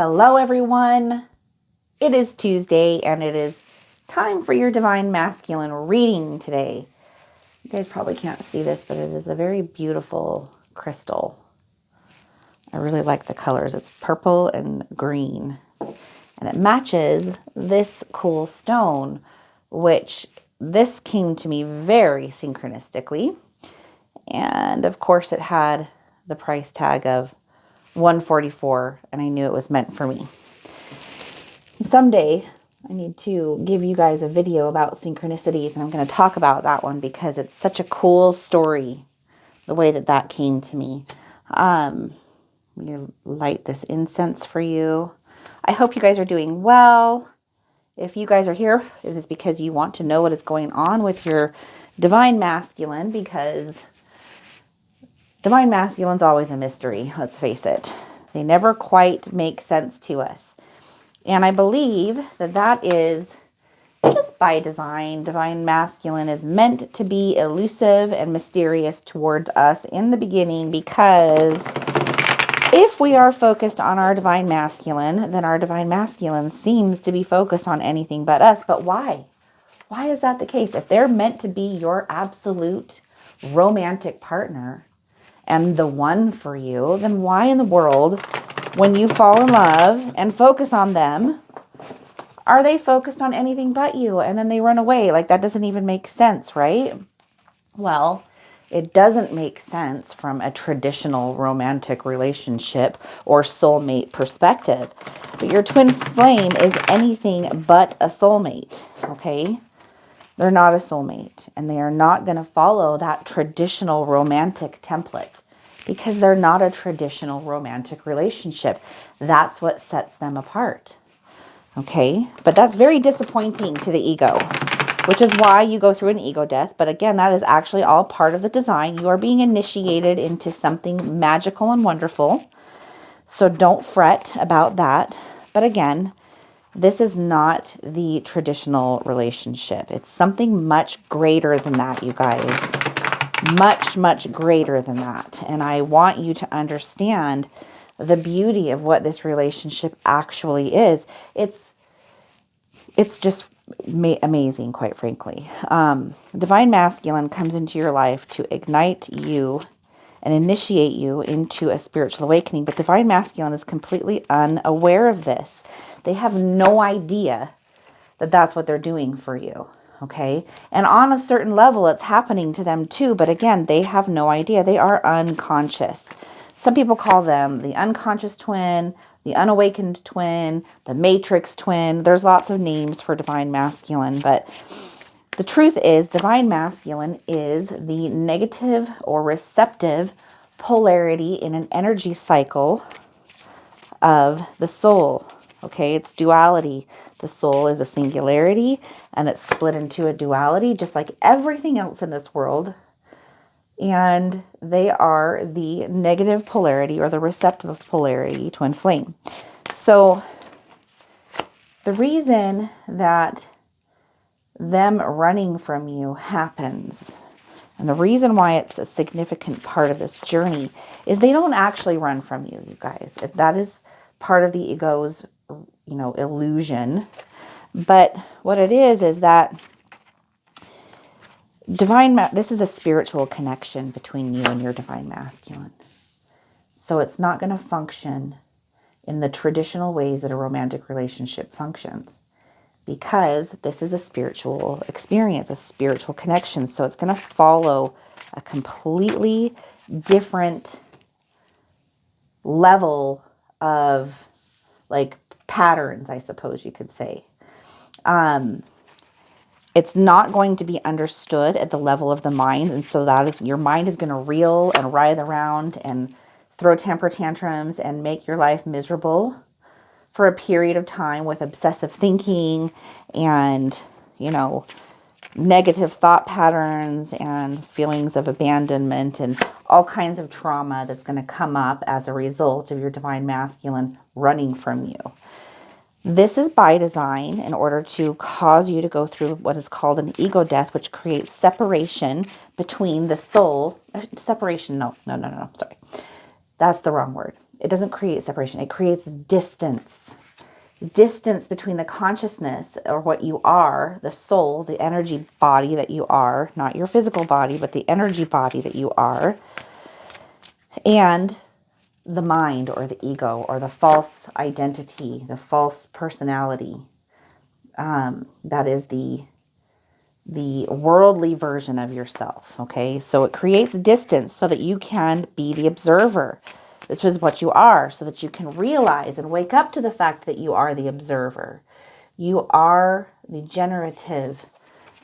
Hello, everyone. It is Tuesday, and it is time for your Divine Masculine reading today. You guys probably can't see this, but it is a very beautiful crystal. I really like the colors. It's purple and green, and it matches this cool stone, which this came to me very synchronistically. And of course, it had the price tag of $144, and I knew it was meant for me. Someday, I need to give you guys a video about synchronicities, and I'm going to talk about that one because it's such a cool story, the way that that came to me. I'm going to light this incense for you. I hope you guys are doing well. If you guys are here, it is because you want to know what is going on with your Divine Masculine, because Divine Masculine's always a mystery, let's face it. They never quite make sense to us. And I believe that that is just by design. Divine Masculine is meant to be elusive and mysterious towards us in the beginning, because if we are focused on our Divine Masculine, then our Divine Masculine seems to be focused on anything but us. But why? Why is that the case? If they're meant to be your absolute romantic partner and the one for you, then why in the world, when you fall in love and focus on them, are they focused on anything but you and then they run away? Like, that doesn't even make sense, right? Well, it doesn't make sense from a traditional romantic relationship or soulmate perspective. But your twin flame is anything but a soulmate, okay? They're not a soulmate, and they are not going to follow that traditional romantic template because they're not a traditional romantic relationship. That's what sets them apart. Okay, but that's very disappointing to the ego, which is why you go through an ego death. But again, that is actually all part of the design. You are being initiated into something magical and wonderful. So don't fret about that. But again, this is not the traditional relationship. It's something much greater than that, you guys. Much, much greater than that. And I want you to understand the beauty of what this relationship actually is. It's just amazing, quite frankly. Divine Masculine comes into your life to ignite you and initiate you into a spiritual awakening. But Divine Masculine is completely unaware of this. They have no idea that that's what they're doing for you. Okay. And on a certain level, it's happening to them too. But again, they have no idea. They are unconscious. Some people call them the unconscious twin, the unawakened twin, the matrix twin. There's lots of names for Divine Masculine, but the truth is Divine Masculine is the negative or receptive polarity in an energy cycle of the soul. Okay, it's duality. The soul is a singularity, and it's split into a duality, just like everything else in this world. And they are the negative polarity or the receptive polarity, twin flame. So the reason that them running from you happens, and the reason why it's a significant part of this journey, is they don't actually run from you, you guys. That is part of the ego's, illusion. But what it is that this is a spiritual connection between you and your Divine Masculine. So it's not going to function in the traditional ways that a romantic relationship functions, because this is a spiritual experience, a spiritual connection. So it's going to follow a completely different level of patterns, I suppose you could say. It's not going to be understood at the level of the mind. And so your mind is going to reel and writhe around and throw temper tantrums and make your life miserable for a period of time with obsessive thinking and, negative thought patterns and feelings of abandonment and all kinds of trauma that's going to come up as a result of your Divine Masculine running from you. This is by design in order to cause you to go through what is called an ego death, which creates separation between the soul. Separation, no, sorry. That's the wrong word. it doesn't create separation. It creates distance. Distance between the consciousness, or what you are, the soul, the energy body that you are, not your physical body, but the energy body that you are, and the mind, or the ego, or the false identity, the false personality. That is the worldly version of yourself. Okay. So it creates distance so that you can be the observer. This is what you are, so that you can realize and wake up to the fact that you are the observer. You are the generative,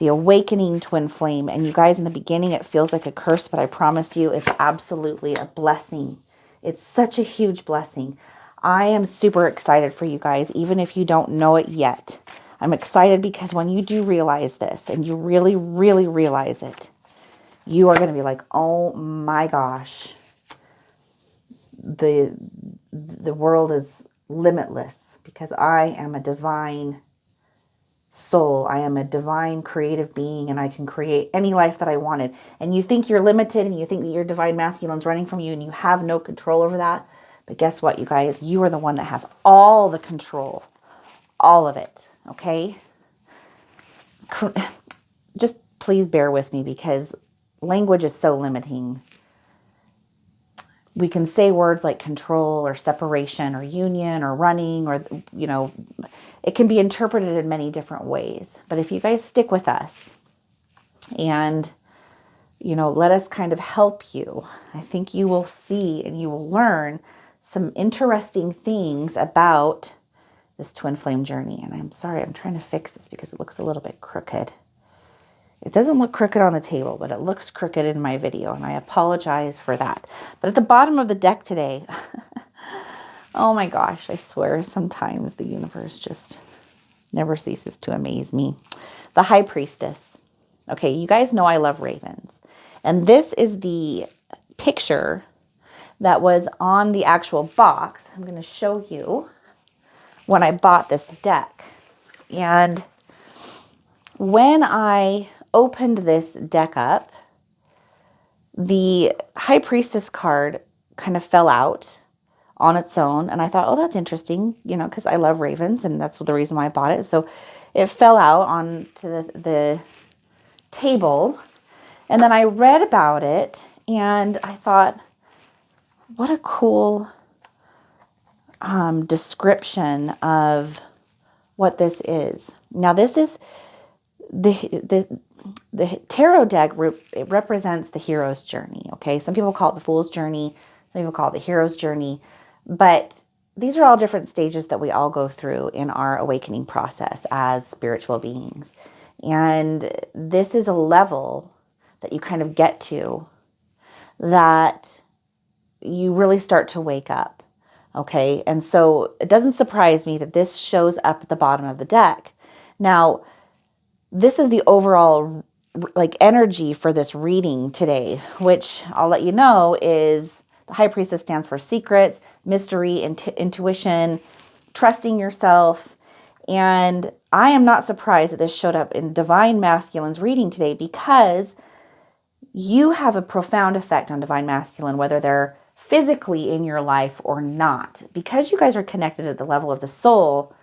the awakening twin flame. And you guys, in the beginning, it feels like a curse, but I promise you, it's absolutely a blessing. It's such a huge blessing. I am super excited for you guys, even if you don't know it yet. I'm excited because when you do realize this, and you really, really realize it, you are going to be like, oh my gosh, the world is limitless, because I am a divine soul. I am a divine creative being, and I can create any life that I wanted. And you think you're limited, and you think that your divine masculine's running from you, and you have no control over that. But guess what, you guys? You are the one that has all the control. All of it. Okay? Just please bear with me, because language is so limiting. We can say words like control, or separation, or union, or running, or, it can be interpreted in many different ways. But if you guys stick with us and, let us kind of help you, I think you will see and you will learn some interesting things about this twin flame journey. And I'm sorry, I'm trying to fix this because it looks a little bit crooked. It doesn't look crooked on the table, but it looks crooked in my video, and I apologize for that. But at the bottom of the deck today, oh my gosh, I swear sometimes the universe just never ceases to amaze me. The High Priestess. Okay, you guys know I love ravens. And this is the picture that was on the actual box. I'm going to show you when I bought this deck. And when I opened this deck up, the High Priestess card kind of fell out on its own. And I thought, oh, that's interesting, because I love ravens, and that's the reason why I bought it. So it fell out onto the table. And then I read about it, and I thought, what a cool description of what this is. Now, this is the tarot deck. It represents the hero's journey. Okay, some people call it the fool's journey, some people call it the hero's journey, but these are all different stages that we all go through in our awakening process as spiritual beings. And this is a level that you kind of get to that you really start to wake up. Okay, and so it doesn't surprise me that this shows up at the bottom of the deck. Now, this is the overall energy for this reading today, which I'll let you know is the High Priestess stands for secrets, mystery, intuition, trusting yourself. And I am not surprised that this showed up in Divine Masculine's reading today, because you have a profound effect on Divine Masculine, whether they're physically in your life or not. Because you guys are connected at the level of the soul,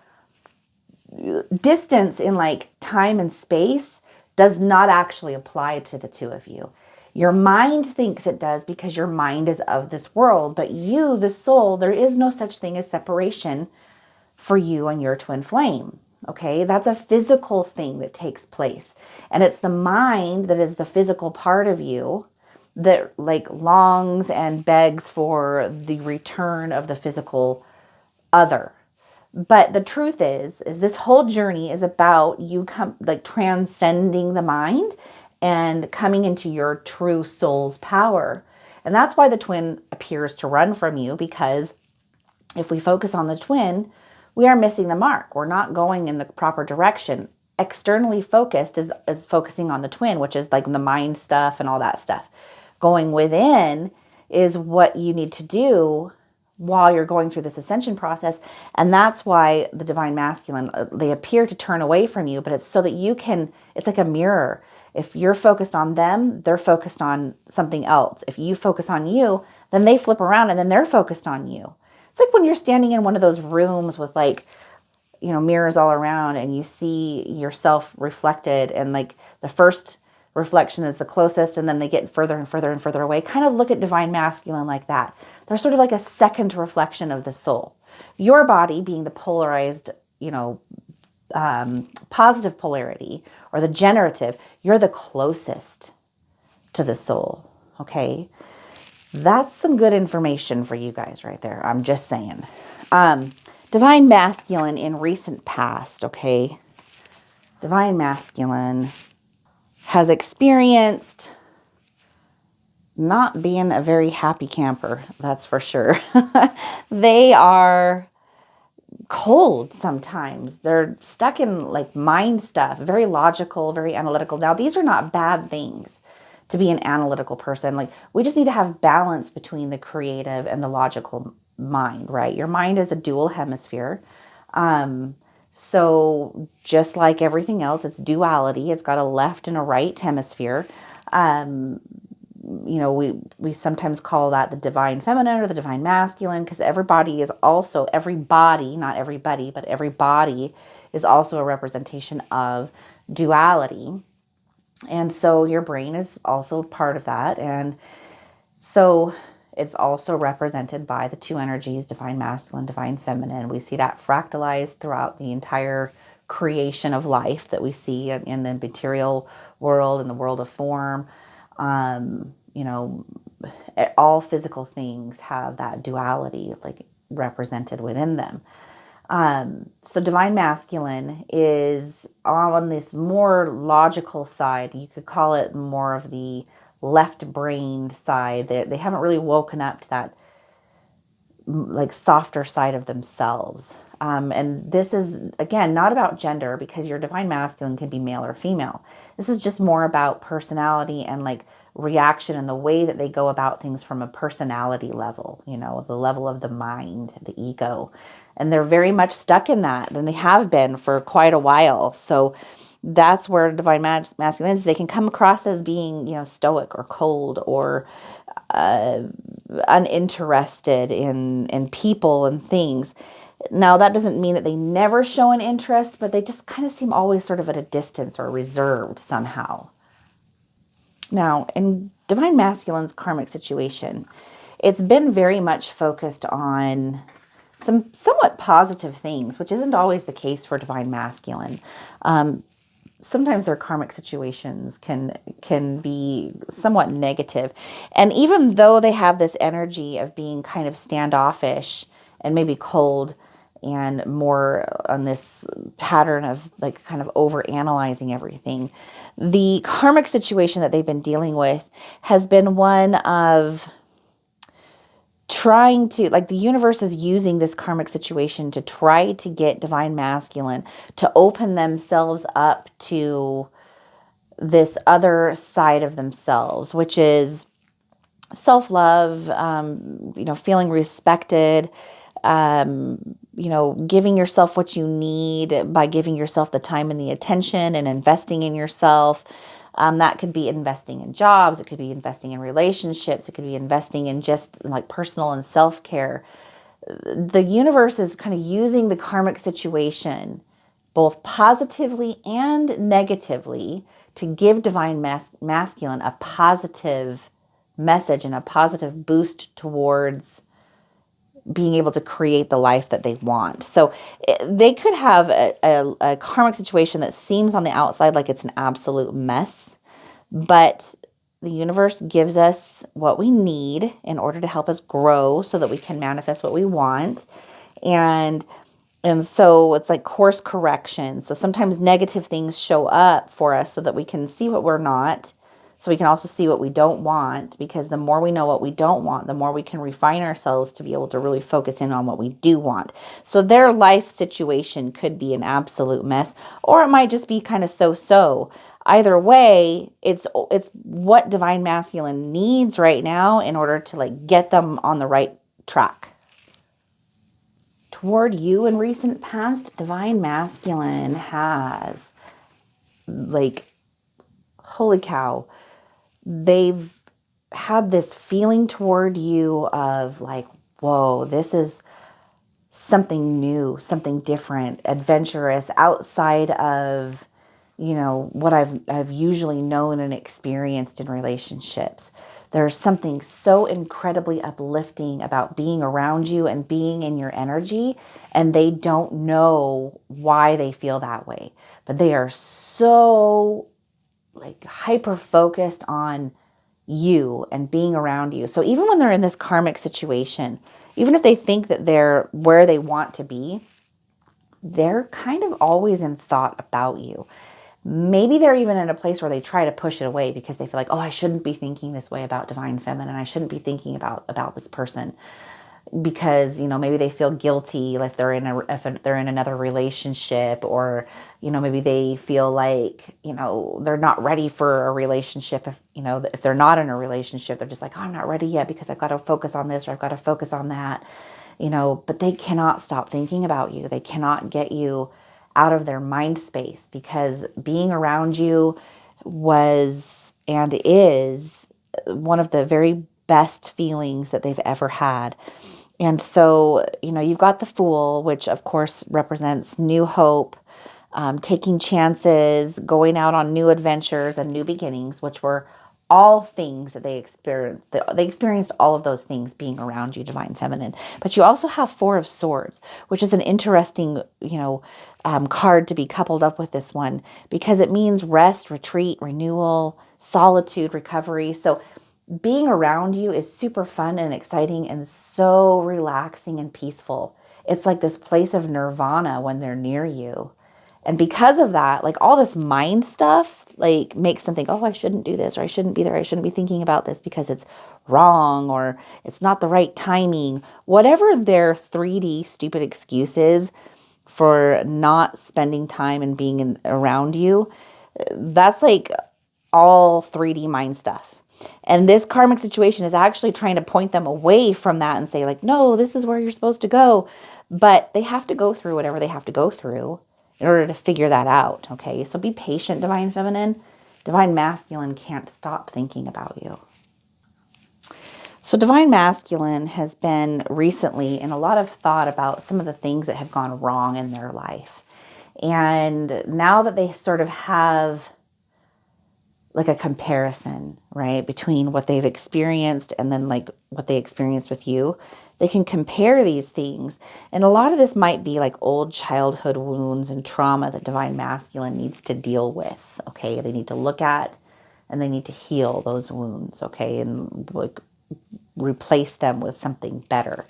distance in time and space does not actually apply to the two of you. Your mind thinks it does, because your mind is of this world, but you, the soul, there is no such thing as separation for you and your twin flame. Okay, that's a physical thing that takes place. And it's the mind that is the physical part of you that longs and begs for the return of the physical other. But the truth is this whole journey is about you transcending the mind and coming into your true soul's power. And that's why the twin appears to run from you, because if we focus on the twin, we are missing the mark. We're not going in the proper direction. Externally focused is focusing on the twin, which is the mind stuff and all that stuff. Going within is what you need to do while you're going through this ascension process. And that's why the Divine Masculine, they appear to turn away from you, but it's so that you can, it's like a mirror. If you're focused on them, they're focused on something else. If you focus on you, then they flip around and then they're focused on you. It's like when you're standing in one of those rooms with like, mirrors all around, and you see yourself reflected, and like the first reflection is the closest, and then they get further and further and further away. Kind of look at divine masculine like that. They're sort of like a second reflection of the soul. Your body being the polarized, positive polarity, or the generative, you're the closest to the soul. Okay. That's some good information for you guys right there. I'm just saying. Divine masculine in recent past, okay? Divine masculine has experienced not being a very happy camper, that's for sure. They are cold sometimes. They're stuck in like mind stuff, very logical, very analytical. Now, these are not bad things to be an analytical person. Like, we just need to have balance between the creative and the logical mind, right? Your mind is a dual hemisphere. So just like everything else, it's duality. It's got a left and a right hemisphere. We sometimes call that the divine feminine or the divine masculine, because everybody, not everybody, but every body is also a representation of duality. And so your brain is also part of that. And so it's also represented by the two energies, divine masculine, divine feminine. We see that fractalized throughout the entire creation of life that we see in the material world, in the world of form. All physical things have that duality like represented within them. So divine masculine is on this more logical side. You could call it more of the left-brained side. They haven't really woken up to that like softer side of themselves. And this is, again, not about gender, because your divine masculine can be male or female. This is just more about personality and like reaction and the way that they go about things from a personality level, the level of the mind, the ego. And they're very much stuck in that, and they have been for quite a while. So that's where divine masculine is. They can come across as being, stoic or cold or uninterested in people and things. Now, that doesn't mean that they never show an interest, but they just kind of seem always sort of at a distance or reserved somehow. Now, in divine masculine's karmic situation, it's been very much focused on some somewhat positive things, which isn't always the case for divine masculine. Sometimes their karmic situations can be somewhat negative. And even though they have this energy of being kind of standoffish and maybe cold and more on this pattern of like kind of over analyzing everything, the karmic situation that they've been dealing with has been one of trying to, like, the universe is using this karmic situation to try to get divine masculine to open themselves up to this other side of themselves, which is self-love, feeling respected, giving yourself what you need by giving yourself the time and the attention and investing in yourself. That could be investing in jobs. It could be investing in relationships. It could be investing in just like personal and self-care. The universe is kind of using the karmic situation both positively and negatively to give divine masculine a positive message and a positive boost towards being able to create the life that they want. So they could have a karmic situation that seems on the outside like it's an absolute mess, but the universe gives us what we need in order to help us grow so that we can manifest what we want. And so it's like course correction. So sometimes negative things show up for us so that we can see what we're not. So we can also see what we don't want, because the more we know what we don't want, the more we can refine ourselves to be able to really focus in on what we do want. So their life situation could be an absolute mess, or it might just be kind of so-so. Either way, it's what divine masculine needs right now in order to like get them on the right track. Toward you in recent past, divine masculine has, like, holy cow, they've had this feeling toward you of like, whoa, this is something new, something different, adventurous, outside of, what I've usually known and experienced in relationships. There's something so incredibly uplifting about being around you and being in your energy, and they don't know why they feel that way, but they are so like hyper focused on you and being around you. So even when they're in this karmic situation, even if they think that they're where they want to be, they're kind of always in thought about you. Maybe they're even in a place where they try to push it away because they feel like, oh, I shouldn't be thinking this way about divine feminine. I shouldn't be thinking about this person, because maybe they feel guilty if they're in another relationship, or maybe they feel like they're not ready for a relationship. If they're not in a relationship, they're just like, oh, I'm not ready yet because I've got to focus on this or I've got to focus on that. But they cannot stop thinking about you. They cannot get you out of their mind space, because being around you was and is one of the very best feelings that they've ever had. And so, you've got the Fool, which of course represents new hope, taking chances, going out on new adventures and new beginnings, which were all things that they experienced. They experienced all of those things being around you, divine feminine. But you also have Four of Swords, which is an interesting, card to be coupled up with this one, because it means rest, retreat, renewal, solitude, recovery. So being around you is super fun and exciting and so relaxing and peaceful. It's like this place of nirvana when they're near you. And because of that, like all this mind stuff, like makes them think, oh, I shouldn't do this, or I shouldn't be there. I shouldn't be thinking about this because it's wrong, or it's not the right timing. Whatever their 3D stupid excuses for not spending time and being around you, that's like all 3D mind stuff. And this karmic situation is actually trying to point them away from that and say, like, no, this is where you're supposed to go. But they have to go through whatever they have to go through in order to figure that out. Okay. So be patient, divine feminine. Divine masculine can't stop thinking about you. So divine masculine has been recently in a lot of thought about some of the things that have gone wrong in their life. And now that they sort of have like a comparison, right, between what they've experienced and then like what they experienced with you, they can compare these things. And a lot of this might be like old childhood wounds and trauma that divine masculine needs to deal with. Okay. They need to look at and they need to heal those wounds. Okay. And like replace them with something better,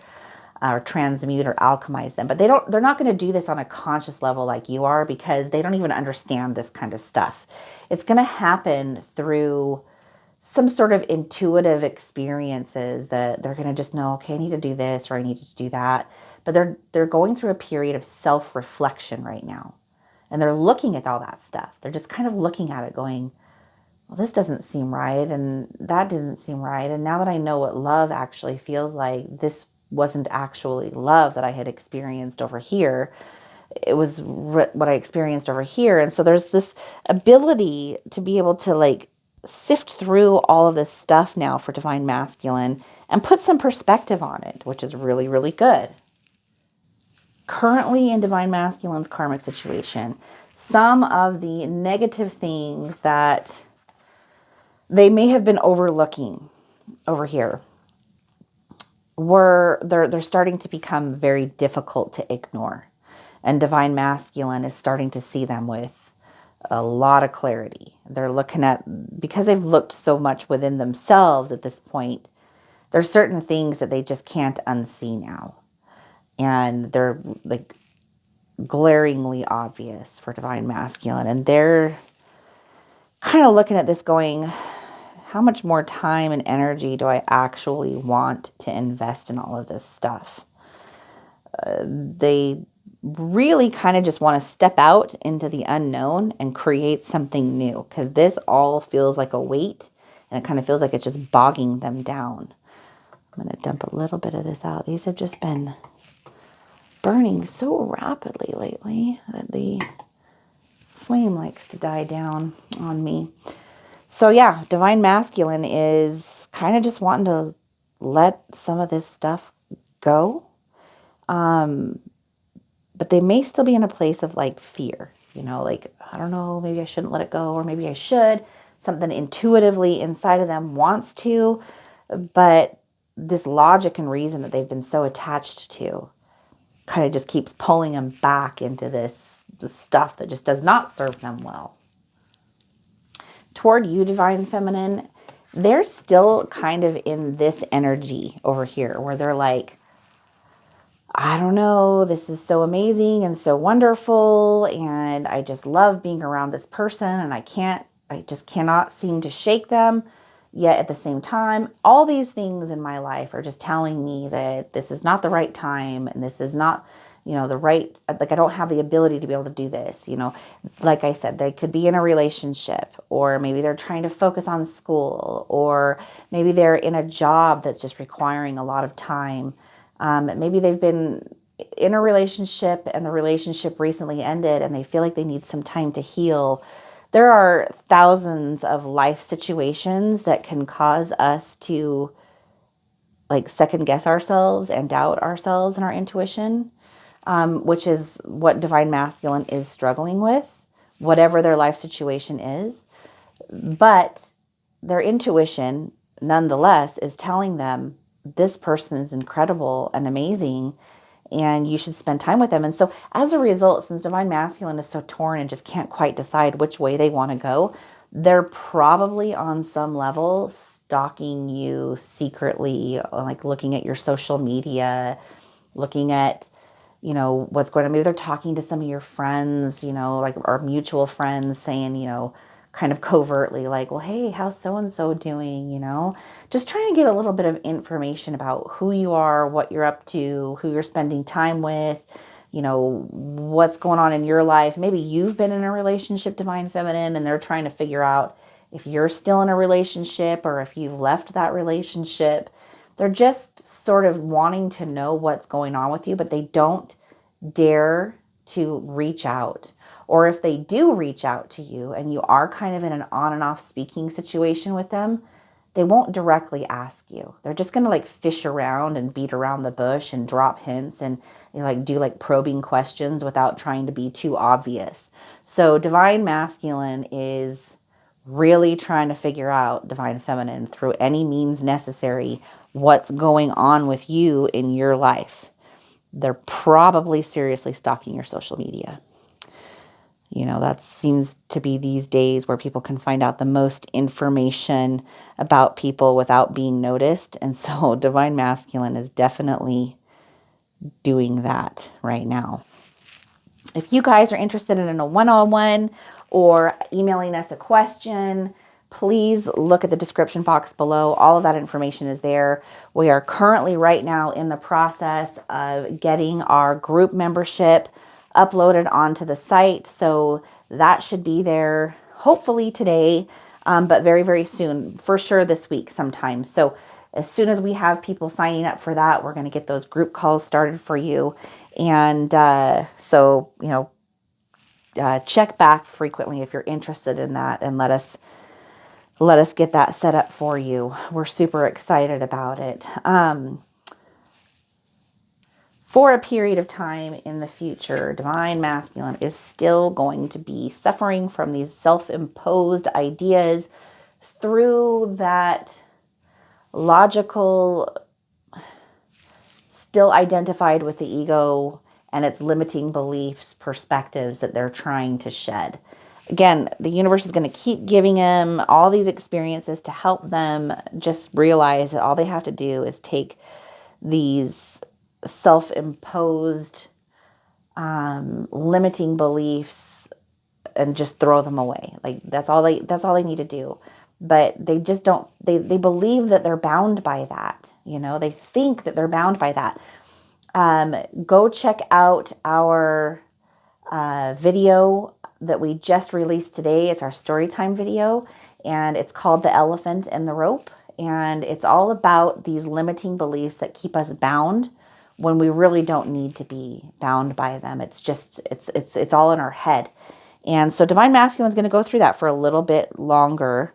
or transmute or alchemize them. But they're not going to do this on a conscious level like you are, because they don't even understand this kind of stuff. It's going to happen through some sort of intuitive experiences that they're going to just know, okay, I need to do this or I need to do that. But they're going through a period of self-reflection right now. And they're looking at all that stuff. They're just kind of looking at it going, well, this doesn't seem right, and that didn't seem right. And now that I know what love actually feels like, this wasn't actually love that I had experienced over here. It was what I experienced over here. And so there's this ability to be able to like sift through all of this stuff now for divine masculine and put some perspective on it, which is really, really good. Currently in divine masculine's karmic situation, some of the negative things that they may have been overlooking over here they're starting to become very difficult to ignore. And divine masculine is starting to see them with a lot of clarity. They're looking at, because they've looked so much within themselves at this point, there's certain things that they just can't unsee now. And they're like glaringly obvious for divine masculine. And they're kind of looking at this going, how much more time and energy do I actually want to invest in all of this stuff? They really kind of just want to step out into the unknown and create something new, because this all feels like a weight and it kind of feels like it's just bogging them down. I'm going to dump a little bit of this out. These have just been burning so rapidly lately that the flame likes to die down on me. So yeah, divine masculine is kind of just wanting to let some of this stuff go But they may still be in a place of like fear, like, I don't know, maybe I shouldn't let it go, or maybe I should. Something intuitively inside of them wants to, but this logic and reason that they've been so attached to kind of just keeps pulling them back into this stuff that just does not serve them well. Toward you, Divine Feminine, they're still kind of in this energy over here where they're like, I don't know, this is so amazing and so wonderful, and I just love being around this person, and I just cannot seem to shake them. Yet at the same time, all these things in my life are just telling me that this is not the right time, and this is not, the right, like, I don't have the ability to be able to do this. Like I said, they could be in a relationship, or maybe they're trying to focus on school, or maybe they're in a job that's just requiring a lot of time. Maybe they've been in a relationship and the relationship recently ended and they feel like they need some time to heal. There are thousands of life situations that can cause us to like second guess ourselves and doubt ourselves and our intuition, which is what Divine Masculine is struggling with, whatever their life situation is. But their intuition, nonetheless, is telling them this person is incredible and amazing, and you should spend time with them. And so as a result, since Divine Masculine is so torn and just can't quite decide which way they want to go, they're probably on some level stalking you secretly, like looking at your social media, looking at what's going on. Maybe they're talking to some of your friends, like our mutual friends, saying, kind of covertly, like, well, hey, how's so-and-so doing, just trying to get a little bit of information about who you are, what you're up to, who you're spending time with, what's going on in your life. Maybe you've been in a relationship, Divine Feminine, and they're trying to figure out if you're still in a relationship or if you've left that relationship. They're just sort of wanting to know what's going on with you, but they don't dare to reach out. Or if they do reach out to you and you are kind of in an on and off speaking situation with them, they won't directly ask you. They're just going to like fish around and beat around the bush and drop hints and like do like probing questions without trying to be too obvious. So Divine Masculine is really trying to figure out, Divine Feminine, through any means necessary, what's going on with you in your life. They're probably seriously stalking your social media. That seems to be these days where people can find out the most information about people without being noticed. And so Divine Masculine is definitely doing that right now. If you guys are interested in a one-on-one or emailing us a question, please look at the description box below. All of that information is there. We are currently right now in the process of getting our group membership uploaded onto the site. So that should be there hopefully today, but very, very soon, for sure this week sometime. So as soon as we have people signing up for that, we're going to get those group calls started for you. And so, check back frequently if you're interested in that, and let us get that set up for you. We're super excited about it. For a period of time in the future, Divine Masculine is still going to be suffering from these self-imposed ideas through that logical, still identified with the ego and its limiting beliefs, perspectives that they're trying to shed. Again, the universe is going to keep giving them all these experiences to help them just realize that all they have to do is take these self-imposed limiting beliefs and just throw them away. Like that's all they need to do. But they just don't, they believe that they're bound by that. They think that they're bound by that. Go check out our video that we just released today. It's our story time video, and it's called The Elephant and the Rope. And it's all about these limiting beliefs that keep us bound when we really don't need to be bound by them. It's just, it's all in our head. And so Divine Masculine is going to go through that for a little bit longer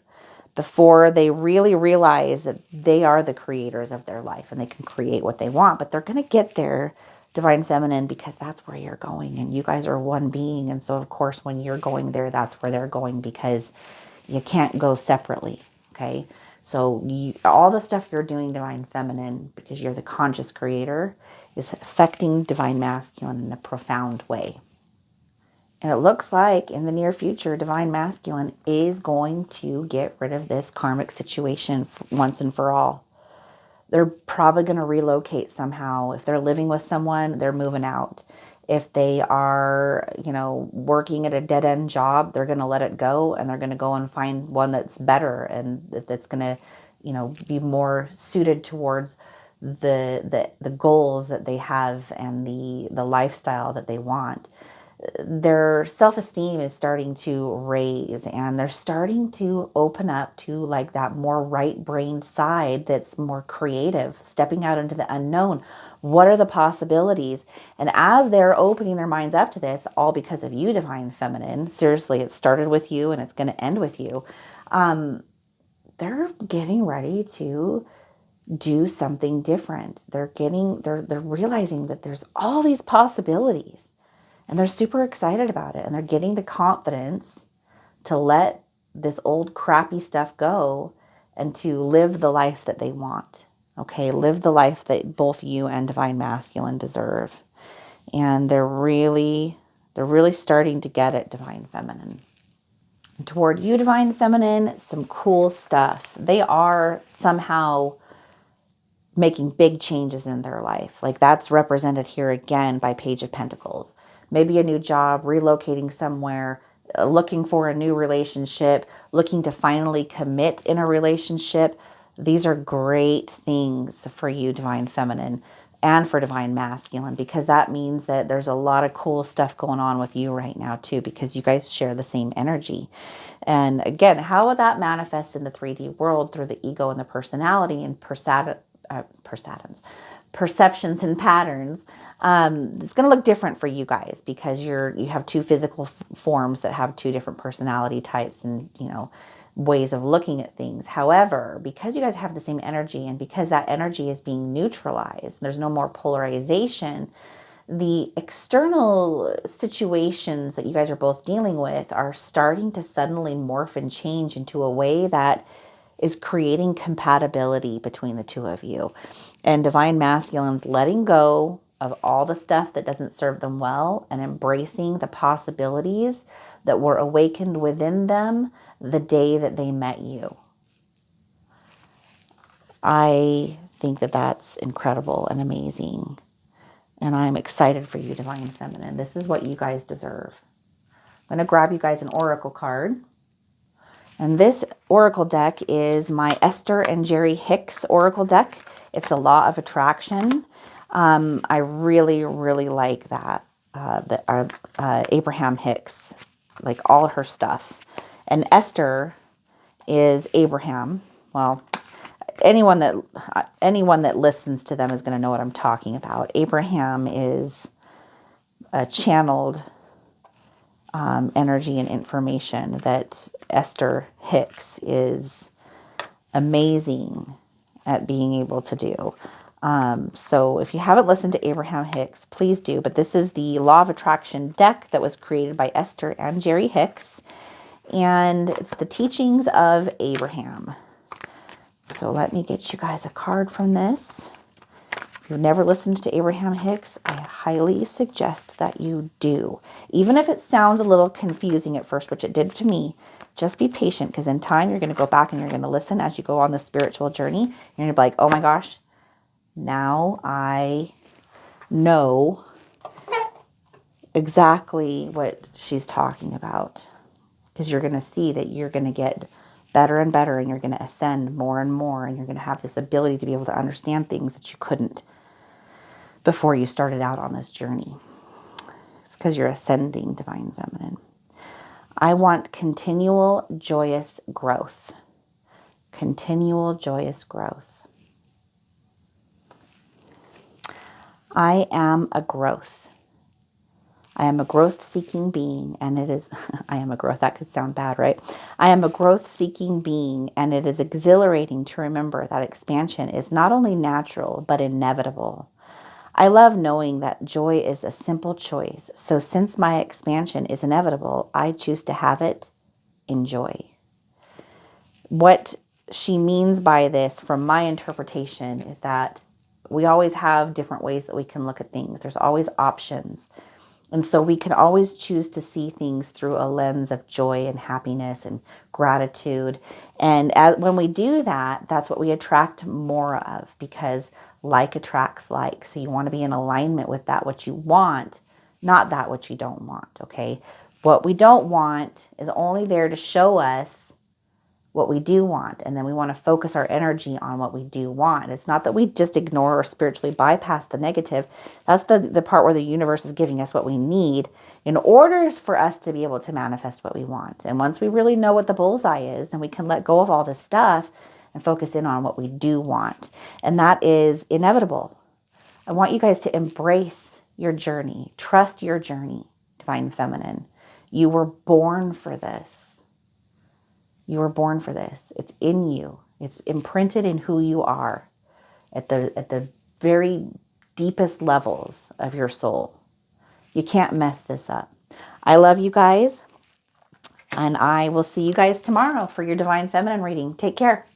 before they really realize that they are the creators of their life and they can create what they want. But they're going to get there, Divine Feminine, because that's where you're going, and you guys are one being. And so of course, when you're going there, that's where they're going, because you can't go separately. Okay. So all the stuff you're doing, Divine Feminine, because you're the conscious creator, is affecting Divine Masculine in a profound way. And it looks like in the near future, Divine Masculine is going to get rid of this karmic situation once and for all. They're probably going to relocate somehow. If they're living with someone, they're moving out. If they are, working at a dead-end job, they're going to let it go, and they're going to go and find one that's better, and that's going to, be more suited towards the goals that they have and the lifestyle that they want. Their self-esteem is starting to raise, and they're starting to open up to like that more right-brained side that's more creative, stepping out into the unknown. What are the possibilities? And as they're opening their minds up to this, all because of you, Divine Feminine, seriously, it started with you and it's going to end with you. They're getting ready to do something different. They're realizing that there's all these possibilities. And they're super excited about it. And they're getting the confidence to let this old crappy stuff go and to live the life that they want. Okay, live the life that both you and Divine Masculine deserve. And they're really starting to get it, Divine Feminine. Toward you, Divine Feminine, some cool stuff. They are somehow making big changes in their life. Like that's represented here again by Page of Pentacles. Maybe a new job, relocating somewhere, looking for a new relationship, looking to finally commit in a relationship. These are great things for you, Divine Feminine, and for Divine Masculine, because that means that there's a lot of cool stuff going on with you right now too, because you guys share the same energy. And again, how would that manifest in the 3D world through the ego and the personality and perceptions and patterns? It's going to look different for you guys, because you have two physical forms that have two different personality types and, ways of looking at things. However, because you guys have the same energy, and because that energy is being neutralized, there's no more polarization, the external situations that you guys are both dealing with are starting to suddenly morph and change into a way that is creating compatibility between the two of you. And Divine Masculine's letting go of all the stuff that doesn't serve them well and embracing the possibilities that were awakened within them the day that they met you. I think that that's incredible and amazing. And I'm excited for you, Divine Feminine. This is what you guys deserve. I'm going to grab you guys an oracle card. And this oracle deck is my Esther and Jerry Hicks oracle deck. It's the Law of Attraction. I really, really like that. Abraham Hicks, like all her stuff. And Esther is Abraham. Well, anyone that listens to them is going to know what I'm talking about. Abraham is a channeled energy and information that Esther Hicks is amazing at being able to do. So if you haven't listened to Abraham Hicks, please do. But this is the Law of Attraction deck that was created by Esther and Jerry Hicks. And it's the teachings of Abraham. So let me get you guys a card from this. If you've never listened to Abraham Hicks, I highly suggest that you do. Even if it sounds a little confusing at first, which it did to me, just be patient, because in time you're going to go back and you're going to listen as you go on the spiritual journey. You're going to be like, oh my gosh, now I know exactly what she's talking about. Because you're going to see that you're going to get better and better, and you're going to ascend more and more, and you're going to have this ability to be able to understand things that you couldn't before you started out on this journey. It's because you're ascending, Divine Feminine. I want continual joyous growth. Continual joyous growth. I am a growth. I am a growth-seeking being, and it is, I am a growth, that could sound bad, right? I am a growth-seeking being, and it is exhilarating to remember that expansion is not only natural, but inevitable. I love knowing that joy is a simple choice. So since my expansion is inevitable, I choose to have it in joy. What she means by this, from my interpretation, is that we always have different ways that we can look at things. There's always options. And so we can always choose to see things through a lens of joy and happiness and gratitude. And when we do that, that's what we attract more of, because like attracts like. So you want to be in alignment with that, what you want, not that what you don't want, okay? What we don't want is only there to show us what we do want. And then we want to focus our energy on what we do want. It's not that we just ignore or spiritually bypass the negative. That's the part where the universe is giving us what we need in order for us to be able to manifest what we want. And once we really know what the bullseye is, then we can let go of all this stuff and focus in on what we do want. And that is inevitable. I want you guys to embrace your journey. Trust your journey, Divine Feminine. You were born for this. You were born for this. It's in you. It's imprinted in who you are at the very deepest levels of your soul. You can't mess this up. I love you guys, and I will see you guys tomorrow for your Divine Feminine reading. Take care.